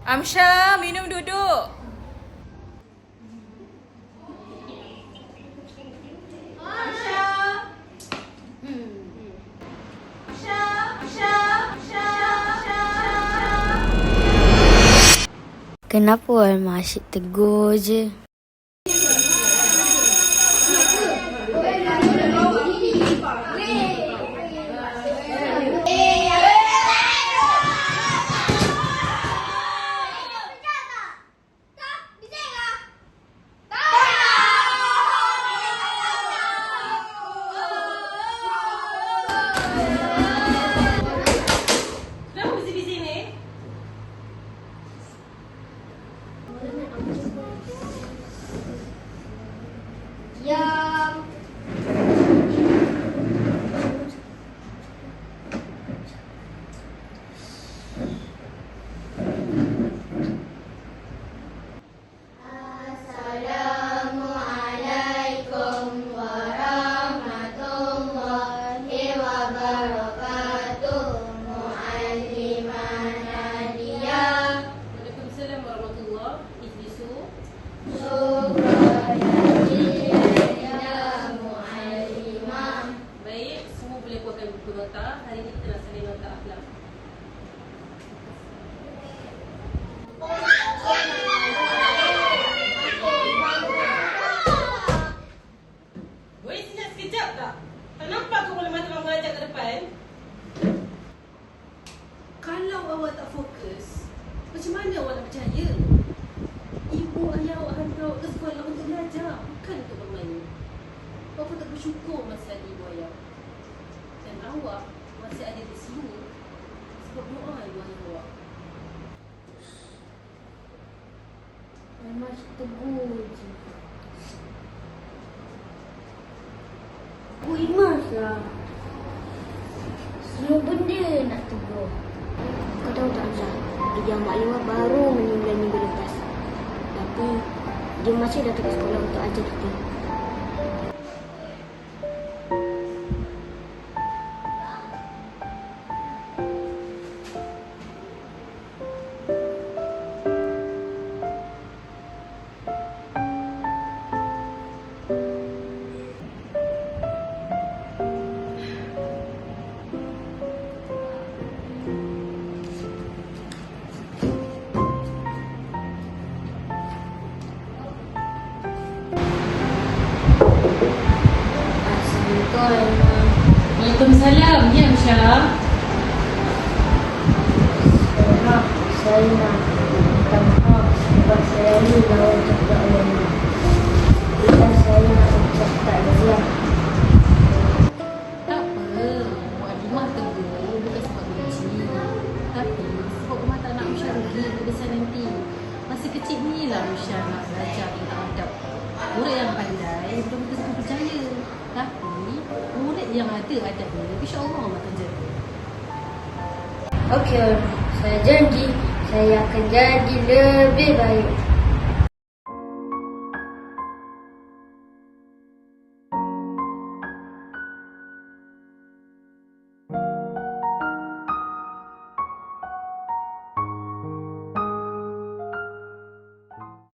Amsha, minum duduk. Kenapa Alma asyik tegur je? Kenapa bising-bising ni? Diam. Assalamualaikum warahmatullahi wabarakatuh. Muallimah Nadia. Waalaikumsalam warahmatullahi wabarakatuh. Syukran ya muallimah. Baik, semua boleh buatkan buku nota. Hari ini kita nak salin nota akhlak. Boleh senyap sekejap tak? Tak nampak kau boleh mata mengajar ke depan? Kalau awak tak fokus, macam mana awak nak percaya? Ibu ayah awak hantar awak ke sekolah untuk belajar, bukan untuk bermain. Bapa tak bersyukur masih ada ibu ayah. Dan awak masih ada di sini sebab doa ibu ayah awak. Alma tegur je. Bu Imas lah. Semua benda nak tegur. Kau tahu tak Amsha? Dia Mak Lima baru meninggal minggu lepas. Tapi dia masih datang ke sekolah untuk ajar kita. Assalamualaikum. Waalaikumsalam, ya Amsha. Saya nak minta maaf sebab saya ni lawan cakap Alma. Bukan saya nak ucap tak lelah. Tak apa, Muallimah tegur bukan sebab benci. Tapi sebab rumah tak nak Amsha rugi ke besar nanti. Masa kecil ni lah Amsha nak belajar tentang adab. Murid yang pandai belum tentu percaya. Tapi murid yang ada adabnya, insya-Allah Allah akan jaga. Okey, saya janji saya akan jadi lebih baik.